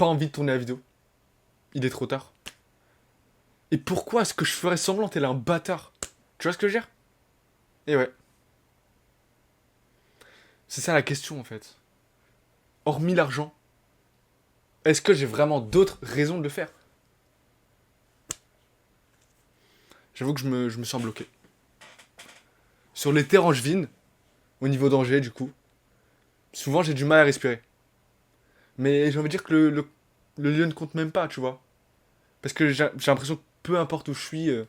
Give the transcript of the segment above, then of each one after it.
pas envie de tourner la vidéo. Il est trop tard. Et pourquoi est-ce que je ferais semblant tel un bâtard? Tu vois ce que je veux dire? Et ouais. C'est ça la question en fait. Hormis l'argent, est-ce que j'ai vraiment d'autres raisons de le faire? J'avoue que je me sens bloqué. Sur les terres angevines, au niveau d'Angers du coup, souvent j'ai du mal à respirer. Mais j'ai envie de dire que le lieu ne compte même pas, tu vois. Parce que j'ai l'impression que peu importe où je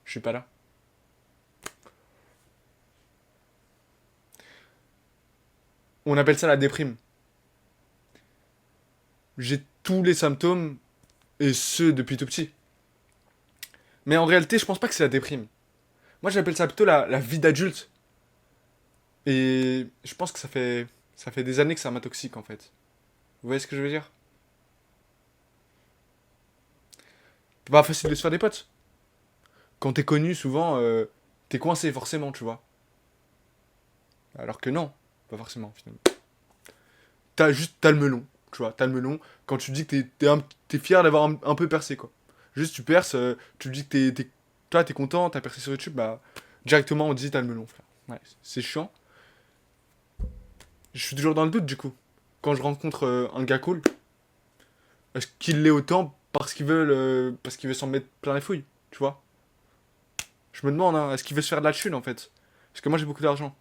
suis pas là. On appelle ça la déprime. J'ai tous les symptômes, et ce depuis tout petit. Mais en réalité, je pense pas que c'est la déprime. Moi, j'appelle ça plutôt la vie d'adulte. Et je pense que ça fait des années que ça m'intoxique en fait. Vous voyez ce que je veux dire? C'est pas facile de se faire des potes. Quand t'es connu, souvent, t'es coincé forcément, tu vois. Alors que non, pas forcément finalement. T'as le melon, tu vois. T'as le melon quand tu dis que t'es fier d'avoir un peu percé, quoi. Juste, tu perces, tu dis que toi, t'es content, t'as percé sur YouTube, bah, directement, on dit t'as le melon, frère. Ouais, c'est chiant. Je suis toujours dans le doute, du coup. Quand je rencontre un gars cool, est-ce qu'il l'est autant parce qu'il veut s'en mettre plein les fouilles, tu vois? Je me demande, hein, est-ce qu'il veut se faire de la thune, en fait? Parce que moi, j'ai beaucoup d'argent.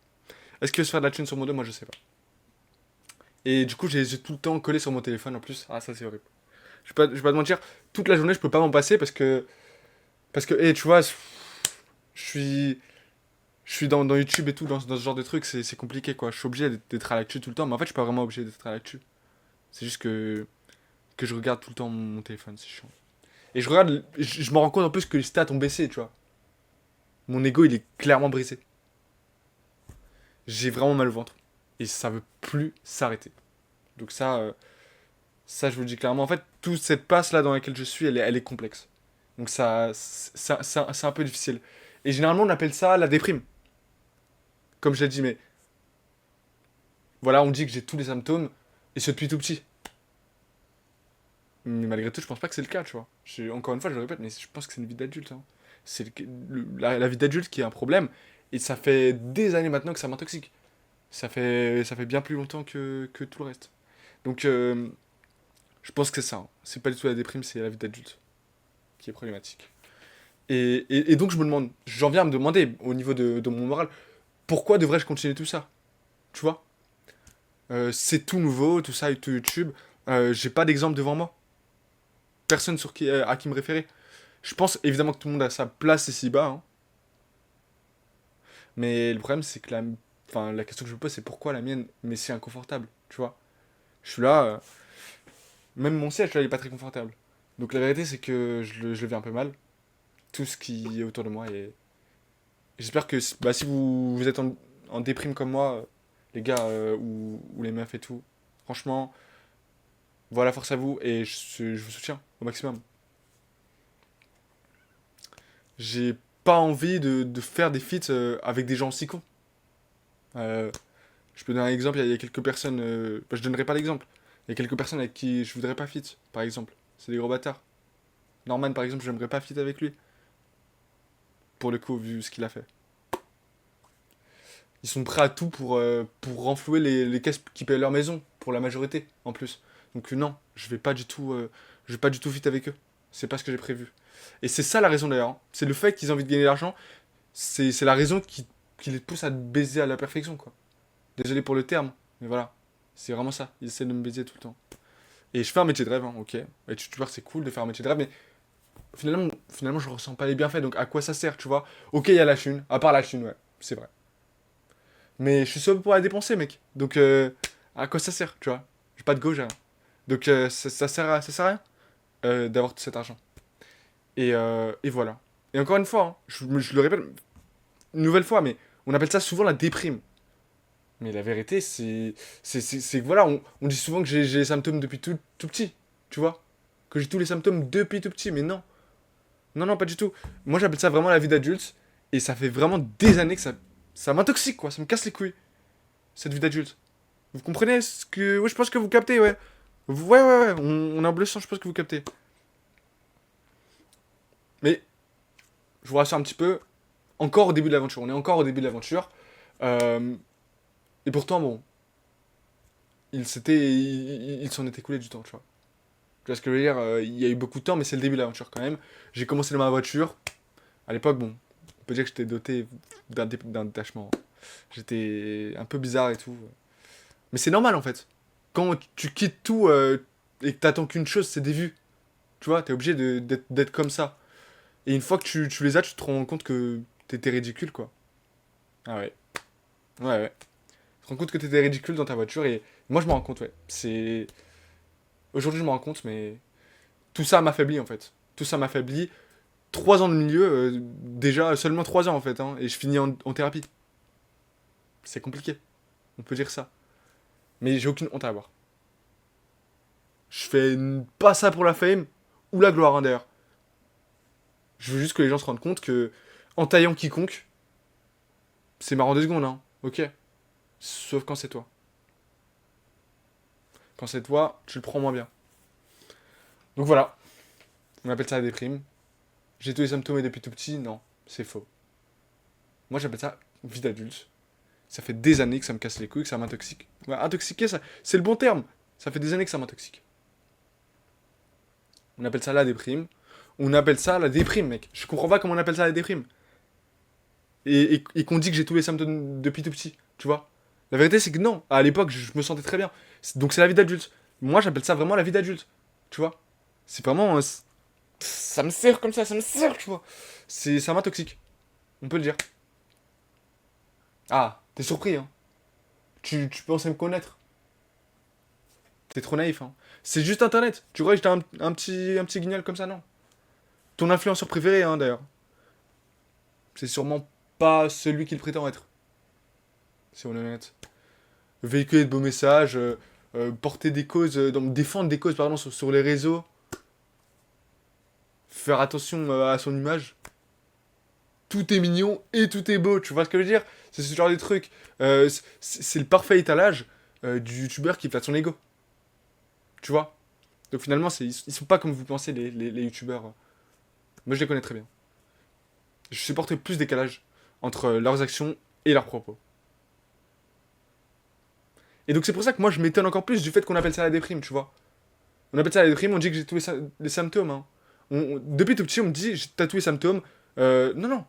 Est-ce qu'il veut se faire de la thune sur mon dos? Moi, je sais pas. Et du coup, j'ai tout le temps collé sur mon téléphone, en plus. Ah, ça, c'est horrible. Je vais pas te mentir, toute la journée, je peux pas m'en passer parce que, tu vois, suis... Je suis dans YouTube et tout, dans ce genre de trucs, c'est compliqué, quoi. Je suis obligé d'être à l'actu tout le temps, mais en fait, je suis pas vraiment obligé d'être à l'actu. C'est juste que je regarde tout le temps mon téléphone, c'est chiant. Et je me rends compte en plus que les stats ont baissé, tu vois. Mon ego, il est clairement brisé. J'ai vraiment mal au ventre. Et ça veut plus s'arrêter. Donc ça, je vous le dis clairement. En fait, toute cette passe-là dans laquelle je suis, elle est complexe. Donc c'est un peu difficile. Et généralement, on appelle ça la déprime. Comme je l'ai dit, mais voilà, on dit que j'ai tous les symptômes, et ce depuis tout petit. Mais malgré tout, je pense pas que c'est le cas, tu vois. Encore une fois, je le répète, mais je pense que c'est une vie d'adulte, hein. C'est la vie d'adulte qui est un problème. Et ça fait des années maintenant que ça m'intoxique. Ça fait bien plus longtemps que tout le reste. Donc, je pense que c'est ça, hein. C'est pas du tout la déprime, c'est la vie d'adulte qui est problématique. Et donc, j'en viens à me demander, au niveau de mon moral, pourquoi devrais-je continuer tout ça? Tu vois? C'est tout nouveau, tout ça, et tout YouTube. J'ai pas d'exemple devant moi. Personne à qui me référer. Je pense évidemment que tout le monde a sa place ici-bas, hein. Mais le problème, c'est que enfin, la question que je me pose, c'est pourquoi la mienne m'est si inconfortable, tu vois? Je suis là, même mon siège, là, il est pas très confortable. Donc la vérité, c'est que je le vis un peu mal, tout ce qui est autour de moi. Et j'espère que bah, si vous êtes en déprime comme moi, les gars ou les meufs et tout, franchement, voilà, force à vous et je vous soutiens au maximum. J'ai pas envie de faire des feats avec des gens si cons. Euh, je peux donner un exemple, il y a quelques personnes, bah, je donnerai pas l'exemple. Il y a quelques personnes avec qui je voudrais pas feat, par exemple. C'est des gros bâtards. Norman, par exemple, j'aimerais pas feat avec lui. Pour le coup, vu ce qu'il a fait. Ils sont prêts à tout pour renflouer les caisses qui payent leur maison, pour la majorité, en plus. Donc non, je vais pas du tout fit avec eux. C'est pas ce que j'ai prévu. Et c'est ça la raison d'ailleurs, hein. C'est le fait qu'ils ont envie de gagner de l'argent, c'est la raison qui les pousse à te baiser à la perfection, quoi. Désolé pour le terme, mais voilà. C'est vraiment ça. Ils essaient de me baiser tout le temps. Et je fais un métier de rêve, hein, ok. Et tu vois, c'est cool de faire un métier de rêve, mais finalement, je ressens pas les bienfaits, donc à quoi ça sert, tu vois? Ok, il y a la thune, à part la thune, ouais, c'est vrai. Mais je suis seul pour la dépenser, mec. Donc, à quoi ça sert, tu vois? J'ai pas de go, j'ai rien. Donc, ça sert à rien d'avoir tout cet argent. Et voilà. Et encore une fois, hein, je le répète une nouvelle fois, mais on appelle ça souvent la déprime. Mais la vérité, c'est que voilà, on dit souvent que j'ai les symptômes depuis tout petit, tu vois? Que j'ai tous les symptômes depuis tout petit, mais non. Non, non, pas du tout. Moi, j'appelle ça vraiment la vie d'adulte. Et ça fait vraiment des années que ça m'intoxique, quoi. Ça me casse les couilles, cette vie d'adulte. Vous comprenez ce que... Oui, je pense que vous captez, ouais. Ouais, on est en bleu sang, je pense que vous captez. Mais, je vous rassure un petit peu, encore au début de l'aventure. On est encore au début de l'aventure. Euh, et pourtant, bon, il s'en est écoulé du temps, tu vois. Tu vois ce que je veux dire? Il y a eu beaucoup de temps, mais c'est le début de l'aventure quand même. J'ai commencé dans ma voiture. À l'époque, bon, on peut dire que j'étais doté d'un détachement. J'étais un peu bizarre et tout. Mais c'est normal en fait. Quand tu quittes tout et que t'attends qu'une chose, c'est des vues. Tu vois, t'es obligé d'être comme ça. Et une fois que tu les as, tu te rends compte que t'étais ridicule, quoi. Ah ouais. Ouais. Tu te rends compte que t'étais ridicule dans ta voiture et moi je me rends compte, ouais. C'est. Aujourd'hui je me rends compte, mais tout ça m'affaiblit en fait. Tout ça m'affaiblit. 3 ans de milieu, déjà seulement 3 ans en fait, hein, et je finis en thérapie. C'est compliqué, on peut dire ça. Mais j'ai aucune honte à avoir. Je fais pas ça pour la fame ou la gloire, hein, d'ailleurs. Je veux juste que les gens se rendent compte que, en taillant quiconque, c'est marrant 2 secondes, hein, ok. Sauf quand c'est toi. Quand c'est toi, tu le prends moins bien. Donc voilà, on appelle ça la déprime. J'ai tous les symptômes depuis tout petit, non, c'est faux. Moi j'appelle ça vie d'adulte. Ça fait des années que ça me casse les couilles, que ça m'intoxique. Ouais, intoxiquer, ça, c'est le bon terme. Ça fait des années que ça m'intoxique. On appelle ça la déprime. On appelle ça la déprime, mec. Je comprends pas comment on appelle ça la déprime. Et qu'on dit que j'ai tous les symptômes depuis tout petit, tu vois. La vérité, c'est que non. À l'époque, je me sentais très bien. Donc c'est la vie d'adulte. Moi, j'appelle ça vraiment la vie d'adulte, tu vois. C'est vraiment... ça me sert comme ça me sert, tu vois. Ça m'intoxique. On peut le dire. Ah, t'es surpris, hein. Tu pensais me connaître. T'es trop naïf, hein. C'est juste Internet. Tu crois que j'étais un petit guignol comme ça, non. Ton influenceur préféré, hein, d'ailleurs. C'est sûrement pas celui qu'il prétend être. Si on est honnête. Véhiculer de beaux messages, porter des causes, donc défendre des causes, pardon, sur les réseaux. Faire attention à son image. Tout est mignon et tout est beau, tu vois ce que je veux dire? C'est ce genre de truc. C'est le parfait étalage du youtubeur qui flatte son ego. Tu vois? Donc finalement, ils sont pas comme vous pensez, les youtubeurs. Moi, je les connais très bien. Je supporte plus décalage entre leurs actions et leurs propos. Et donc c'est pour ça que moi, je m'étonne encore plus du fait qu'on appelle ça la déprime, tu vois? On appelle ça la déprime, on dit que j'ai tous les symptômes, hein. Depuis tout petit, on me dit, t'as tous les symptômes. Non,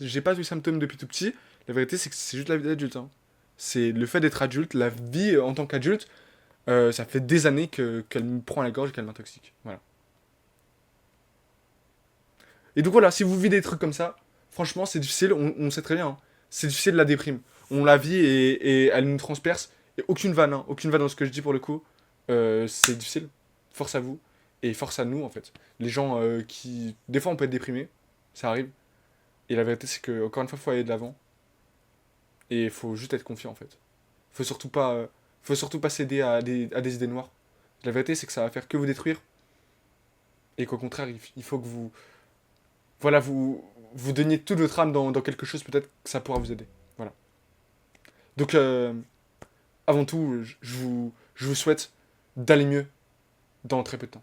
j'ai pas tous les symptômes depuis tout petit. La vérité, c'est que c'est juste la vie d'adulte, hein. C'est le fait d'être adulte, la vie en tant qu'adulte. Ça fait des années qu'elle me prend à la gorge et qu'elle m'intoxique. Voilà. Et donc voilà, si vous vivez des trucs comme ça, franchement, c'est difficile, on sait très bien, hein. C'est difficile la déprime. On la vit et elle nous transperce. Et aucune vanne, hein, aucune vanne dans ce que je dis pour le coup. C'est difficile. Force à vous. Et force à nous, en fait. Les gens qui. Des fois, on peut être déprimé. Ça arrive. Et la vérité, c'est que, encore une fois, il faut aller de l'avant. Et il faut juste être confiant, en fait. Faut surtout pas céder à des idées noires. La vérité, c'est que ça va faire que vous détruire. Et qu'au contraire, il faut que vous. Voilà, vous donniez toute votre âme dans quelque chose, peut-être que ça pourra vous aider. Voilà. Donc, avant tout, je vous souhaite d'aller mieux dans très peu de temps.